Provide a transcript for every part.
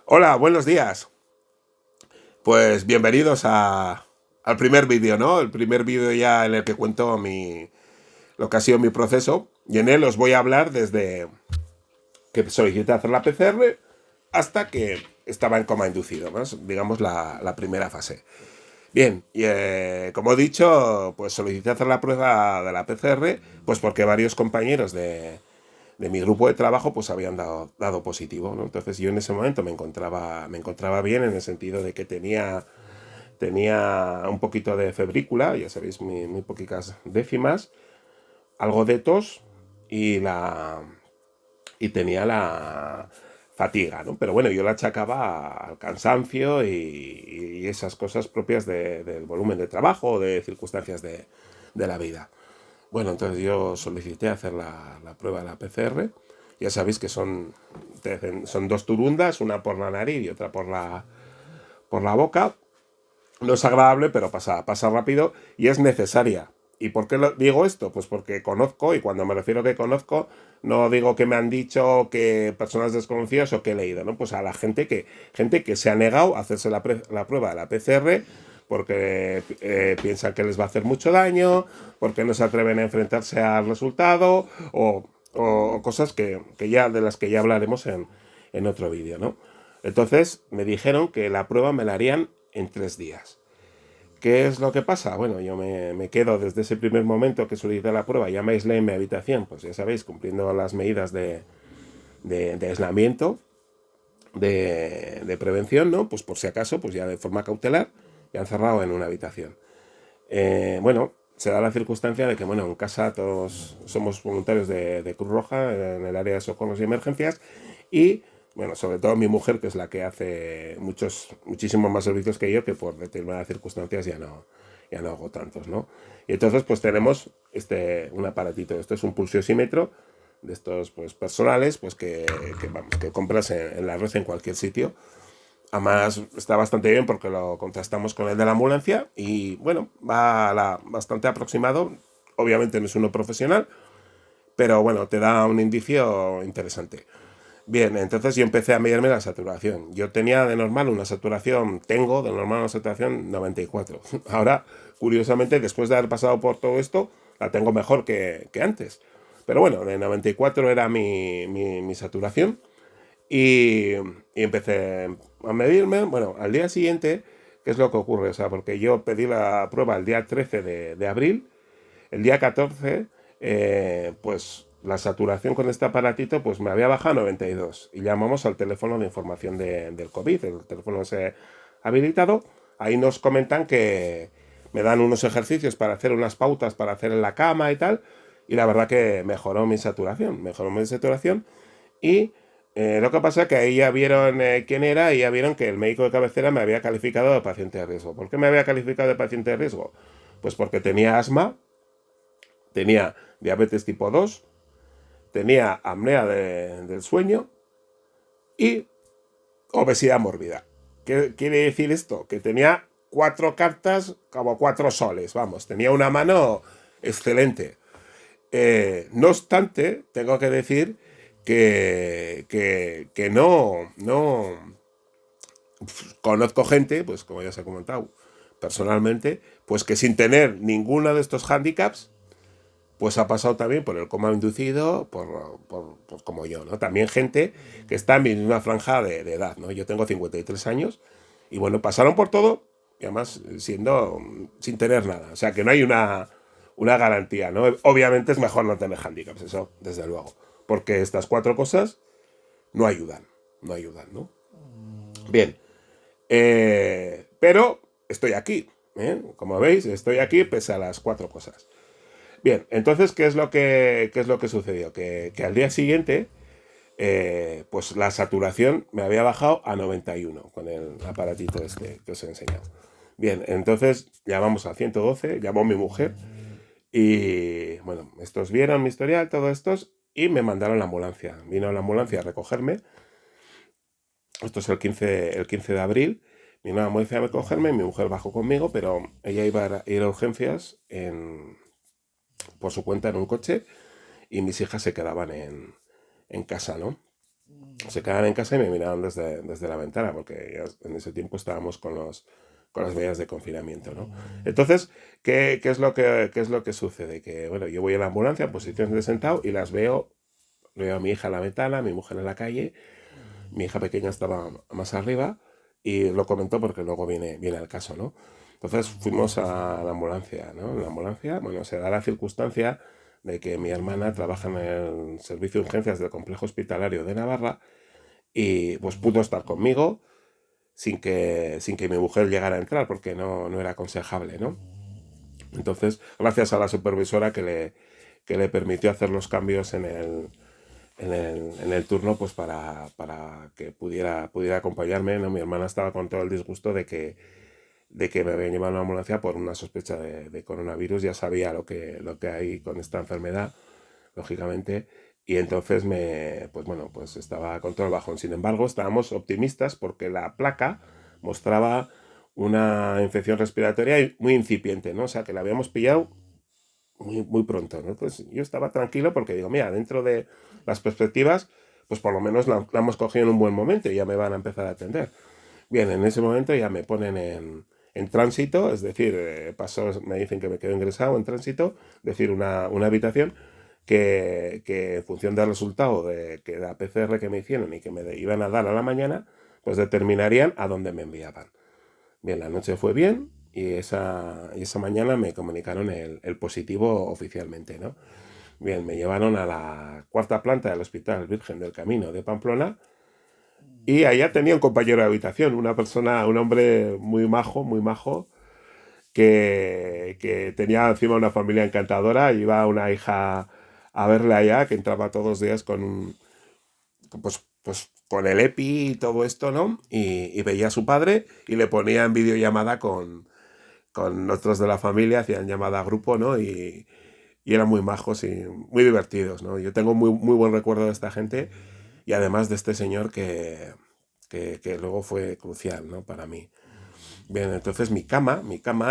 Hola, buenos días. Pues bienvenidos al primer vídeo, ¿no? El primer vídeo ya en el que cuento lo que ha sido mi proceso. Y en él os voy a hablar desde que solicité hacer la PCR hasta que estaba en coma inducido, ¿no? Digamos la primera fase. Bien, y como he dicho, pues solicité hacer la prueba de la PCR, pues porque varios compañeros de mi grupo de trabajo pues habían dado positivo, ¿no? Entonces yo en ese momento me encontraba bien en el sentido de que tenía un poquito de febrícula, ya sabéis, muy poquitas décimas, algo de tos y tenía la fatiga, ¿no? Pero bueno, yo la achacaba al cansancio y esas cosas propias del volumen de trabajo o de circunstancias de la vida. Bueno, entonces yo solicité hacer la prueba de la PCR. Ya sabéis que son dos turundas, una por la nariz y otra por la boca. No es agradable, pero pasa rápido y es necesaria. ¿Y por qué digo esto? Pues porque conozco, y cuando me refiero a que conozco, no digo que me han dicho, que personas desconocidas o que he leído, ¿no? Pues a la gente que se ha negado a hacerse la prueba de la PCR porque piensan que les va a hacer mucho daño, porque no se atreven a enfrentarse al resultado o cosas de las que ya hablaremos en otro vídeo, ¿no? Entonces me dijeron que la prueba me la harían en 3 días. ¿Qué es lo que pasa? Bueno, yo me quedo desde ese primer momento que solicité la prueba, ya me aislé en mi habitación, pues ya sabéis, cumpliendo las medidas de aislamiento, de prevención, ¿no? Pues por si acaso, pues ya de forma cautelar, ya encerrado en una habitación. Bueno, se da la circunstancia de que, bueno, en casa todos somos voluntarios de Cruz Roja en el área de socorros y emergencias y, bueno, sobre todo mi mujer, que es la que hace muchísimos más servicios que yo, que por determinadas circunstancias ya no hago tantos, ¿no? Y entonces, pues tenemos un aparatito, esto es un pulsiosímetro de estos, pues, personales, pues vamos, que compras en la red en cualquier sitio. Además, está bastante bien porque lo contrastamos con el de la ambulancia y, bueno, va bastante aproximado. Obviamente no es uno profesional, pero bueno, te da un indicio interesante. Bien, entonces yo empecé a medirme la saturación. Yo tenía de normal una saturación, tengo de normal una saturación 94. Ahora, curiosamente, después de haber pasado por todo esto, la tengo mejor que antes. Pero bueno, de 94 era mi saturación. Y empecé a medirme. Bueno, al día siguiente, ¿qué es lo que ocurre? O sea, porque yo pedí la prueba el día 13 de abril, el día 14, pues la saturación con este aparatito pues me había bajado a 92. Y llamamos al teléfono de información del COVID, el teléfono ese habilitado. Ahí nos comentan que me dan unos ejercicios para hacer unas pautas para hacer en la cama y tal. Y la verdad que mejoró mi saturación. Y lo que pasa es que ahí ya vieron quién era y ya vieron que el médico de cabecera me había calificado de paciente de riesgo. ¿Por qué me había calificado de paciente de riesgo? Pues porque tenía asma, tenía diabetes tipo 2, tenía apnea del sueño y obesidad mórbida. ¿Qué quiere decir esto? Que tenía 4 cartas como 4 soles, vamos, tenía una mano excelente. No obstante, tengo que decir que no conozco gente, pues como ya se ha comentado personalmente, pues que sin tener ninguno de estos hándicaps, pues ha pasado también por el coma inducido, pues como yo, ¿no? También gente que está en mi misma franja de edad, ¿no? Yo tengo 53 años y bueno, pasaron por todo y además sin tener nada. O sea que no hay una garantía, ¿no? Obviamente es mejor no tener hándicaps, eso desde luego, porque estas 4 cosas no ayudan, ¿no? Bien, pero estoy aquí, ¿eh? Como veis, estoy aquí pese a las 4 cosas. Bien, entonces, ¿qué es lo que sucedió? Que al día siguiente, pues la saturación me había bajado a 91 con el aparatito este que os he enseñado. Bien, entonces llamamos a 112, llamó mi mujer y, bueno, estos vieron mi historial, todos estos, y me mandaron la ambulancia. Vino la ambulancia a recogerme. Esto es el 15 de abril. Vino la ambulancia a recogerme, mi mujer bajó conmigo, pero ella iba a ir a urgencias por su cuenta en un coche y mis hijas se quedaban en casa, ¿no? se quedaban en casa y me miraban desde la ventana, porque ya en ese tiempo estábamos con las medidas de confinamiento, ¿no? Entonces, qué es lo que sucede? Que, bueno, yo voy a la ambulancia en posición de sentado y veo a mi hija en la ventana, a mi mujer en la calle, mi hija pequeña estaba más arriba y lo comentó porque luego viene al caso, ¿no? Entonces fuimos a la ambulancia, ¿no? En la ambulancia, bueno, se da la circunstancia de que mi hermana trabaja en el servicio de urgencias del complejo hospitalario de Navarra y pues pudo estar conmigo sin que mi mujer llegara a entrar porque no era aconsejable, ¿no? Entonces, gracias a la supervisora que le permitió hacer los cambios en el turno, pues para que pudiera acompañarme, ¿no? Mi hermana estaba con todo el disgusto de que me habían llevado a una ambulancia por una sospecha de coronavirus, ya sabía lo que hay con esta enfermedad, lógicamente, y entonces pues bueno, pues estaba con todo el bajón. Sin embargo, estábamos optimistas porque la placa mostraba una infección respiratoria muy incipiente, ¿no? O sea, que la habíamos pillado muy pronto, ¿no? Pues yo estaba tranquilo porque digo, mira, dentro de las perspectivas, pues por lo menos la hemos cogido en un buen momento y ya me van a empezar a atender. Bien, en ese momento ya me ponen en tránsito, es decir, me dicen que me quedo ingresado en tránsito, es decir, una habitación que en función del resultado de que la PCR que me hicieron y que me iban a dar a la mañana, pues determinarían a dónde me enviaban. Bien, la noche fue bien y esa mañana me comunicaron el positivo oficialmente, ¿no? Bien, me llevaron a la cuarta planta del Hospital Virgen del Camino de Pamplona y allá tenía un compañero de habitación, una persona, un hombre muy majo, que tenía encima una familia encantadora, iba una hija a verle allá, que entraba todos los días pues con el EPI y todo esto, ¿no? Y veía a su padre y le ponía en videollamada con otros de la familia, hacían llamada a grupo, ¿no? Y eran muy majos y muy divertidos, ¿no? Yo tengo muy buen recuerdo de esta gente y además de este señor que luego fue crucial, ¿no? Para mí. Bien, entonces mi cama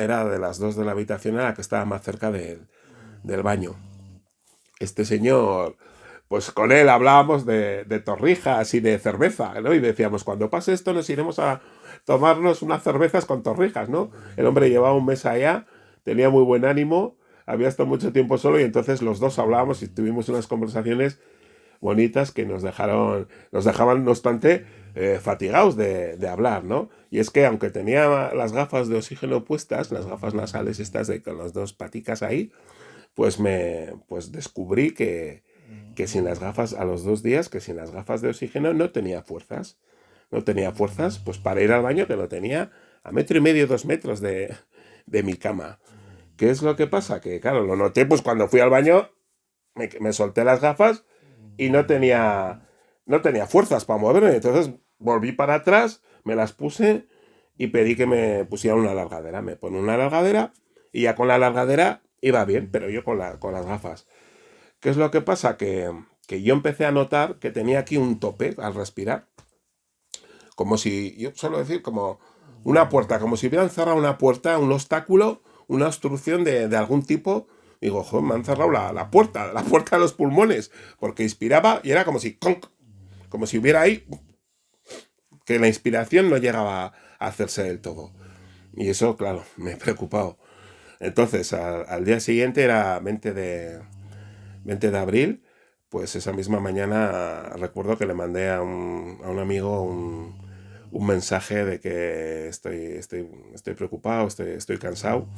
era de las dos de la habitación a la que estaba más cerca del baño. Este señor, pues con él hablábamos de torrijas y de cerveza, ¿no? Y decíamos, cuando pase esto nos iremos a tomarnos unas cervezas con torrijas, ¿no? El hombre llevaba un mes allá, tenía muy buen ánimo, había estado mucho tiempo solo y entonces los dos hablábamos y tuvimos unas conversaciones bonitas que nos dejaban, no obstante, fatigados de hablar, ¿no? Y es que aunque tenía las gafas de oxígeno puestas, las gafas nasales estas con las dos paticas ahí, pues descubrí que sin las gafas, a los 2 días, que sin las gafas de oxígeno no tenía fuerzas. No tenía fuerzas, pues para ir al baño que lo tenía a 1,5 metros, 2 metros de mi cama. ¿Qué es lo que pasa? Que claro, lo noté pues cuando fui al baño, me solté las gafas y no tenía fuerzas para moverme. Entonces volví para atrás, me las puse y pedí que me pusieran una alargadera. Me pone una alargadera y ya con la alargadera iba bien, pero yo con las gafas. ¿Qué es lo que pasa? Que yo empecé a notar que tenía aquí un tope al respirar, como si, yo suelo decir, como una puerta, como si hubieran cerrado una puerta, un obstáculo, una obstrucción de algún tipo. Digo, joder, me han cerrado la puerta de los pulmones, porque inspiraba y era como si, conk, como si hubiera ahí, que la inspiración no llegaba a hacerse del todo. Y eso, claro, me he preocupado. Entonces, al día siguiente era 20 de abril, pues esa misma mañana recuerdo que le mandé a un amigo un mensaje de que estoy preocupado, estoy cansado.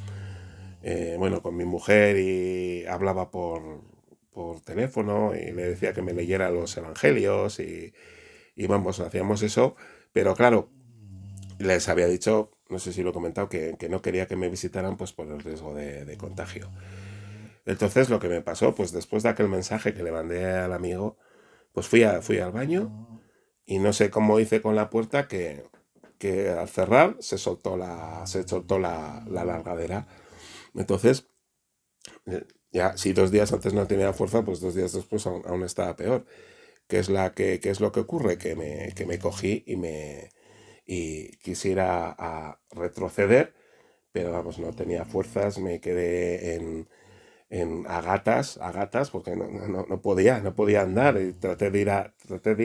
Bueno, con mi mujer y hablaba por teléfono y le decía que me leyera los evangelios y vamos, hacíamos eso. Pero claro, les había dicho, no sé si lo he comentado, que no quería que me visitaran pues por el riesgo de contagio. Entonces lo que me pasó, pues después de aquel mensaje que le mandé al amigo, pues fui al baño y no sé cómo hice con la puerta que al cerrar se soltó la largadera. Entonces, ya si 2 días antes no tenía fuerza, pues 2 días después aún estaba peor. ¿Qué es lo que ocurre? Que me cogí y quisiera retroceder, pero vamos, no tenía fuerzas, me quedé a gatas, porque no podía andar. Y traté de ir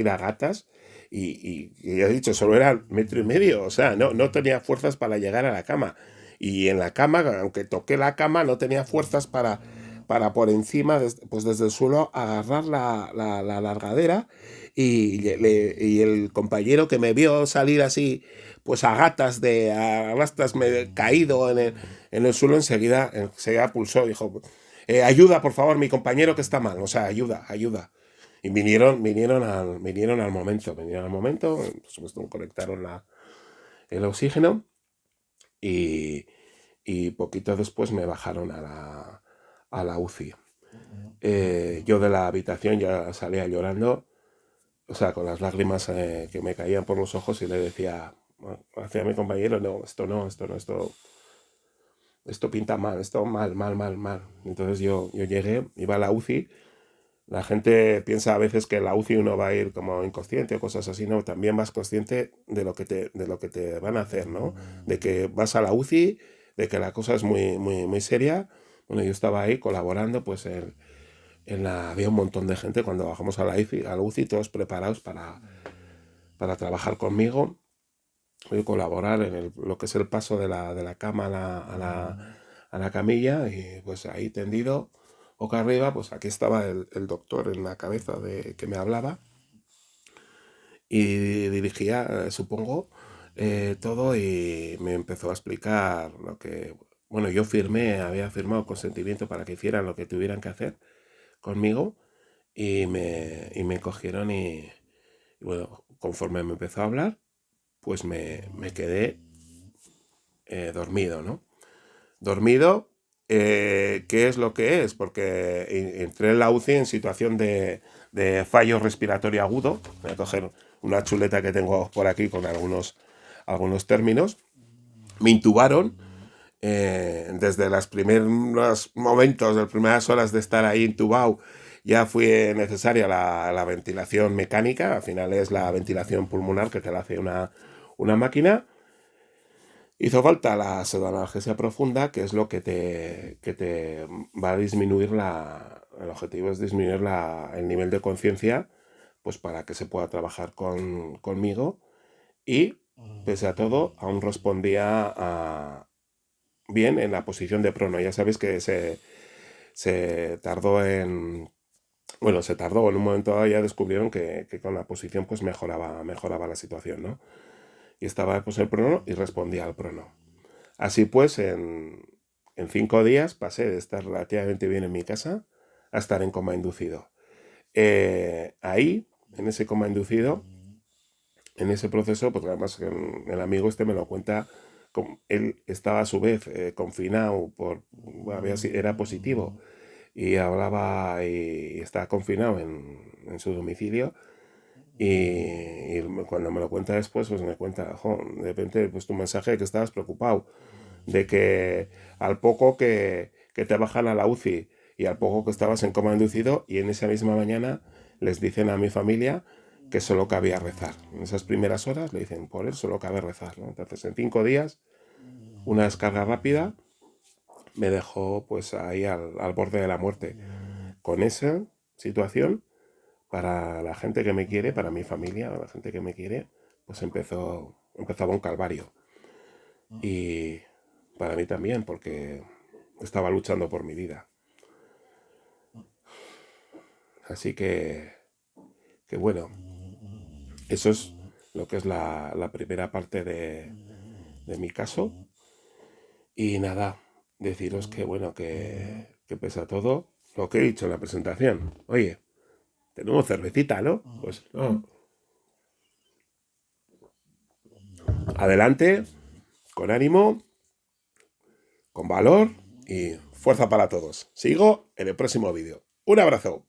a gatas y ya he dicho, solo era 1,5 metros, o sea, no tenía fuerzas para llegar a la cama. Y en la cama, aunque toqué la cama, no tenía fuerzas para por encima, pues desde el suelo, agarrar la largadera y el compañero que me vio salir así, pues a gatas, a rastras, me caído en el suelo, enseguida pulsó, dijo, ayuda, por favor, mi compañero que está mal, o sea, ayuda. Y vinieron al momento, por supuesto, conectaron el oxígeno y, y poquito después me bajaron a la UCI. Yo de la habitación ya salía llorando, o sea, con las lágrimas que me caían por los ojos y le decía hacia mi compañero, no, esto pinta mal, esto mal. Entonces yo llegué, iba a la UCI. La gente piensa a veces que en la UCI uno va a ir como inconsciente o cosas así, no, también vas consciente de lo que te van a hacer, ¿no? De que vas a la UCI, de que la cosa es muy seria. Bueno, yo estaba ahí colaborando, pues había un montón de gente cuando bajamos a la UCI, todos preparados para trabajar conmigo y colaborar en lo que es el paso de la cama a la camilla, y pues ahí tendido boca arriba, pues aquí estaba el doctor en la cabeza que me hablaba y dirigía, supongo, todo, y me empezó a explicar bueno, había firmado consentimiento para que hicieran lo que tuvieran que hacer conmigo, y me cogieron y bueno, conforme me empezó a hablar, pues me quedé dormido, ¿no? Dormido, ¿qué es lo que es? Porque entré en la UCI en situación de fallo respiratorio agudo. Voy a coger una chuleta que tengo por aquí con algunos términos. Me intubaron. Desde los primeros momentos, las primeras horas de estar ahí intubado, ya fue necesaria la ventilación mecánica. Al final es la ventilación pulmonar que te la hace una máquina. Hizo falta la pseudoanalgesia profunda, que es lo que te va a disminuir el objetivo es disminuir el nivel de conciencia, pues para que se pueda trabajar conmigo. Y pese a todo, aún respondía bien en la posición de prono. Ya sabéis que se tardó en un momento dado, ya descubrieron que con la posición pues mejoraba la situación, ¿no? Y estaba pues el prono y respondía al prono. Así pues, en 5 días pasé de estar relativamente bien en mi casa a estar en coma inducido. Ahí, en ese coma inducido, en ese proceso, pues además el amigo me lo cuenta, él estaba a su vez confinado, era positivo, y hablaba y estaba confinado en su domicilio. Y cuando me lo cuenta después, pues me cuenta, de repente, pues tu mensaje de que estabas preocupado, de que al poco que te bajan a la UCI y al poco que estabas en coma inducido, y en esa misma mañana les dicen a mi familia que solo cabía rezar. En esas primeras horas le dicen, por él solo cabe rezar, ¿no? Entonces, en 5 días, una descarga rápida me dejó pues ahí al borde de la muerte. Con esa situación, para la gente que me quiere, para mi familia, la gente que me quiere, pues empezaba un calvario. Y para mí también, porque estaba luchando por mi vida. Así que bueno, eso es lo que es la primera parte de mi caso. Y nada, deciros que bueno, que pese a todo, lo que he dicho en la presentación. Oye, tenemos cervecita, ¿no? Pues no. Adelante, con ánimo, con valor y fuerza para todos. Sigo en el próximo vídeo. Un abrazo.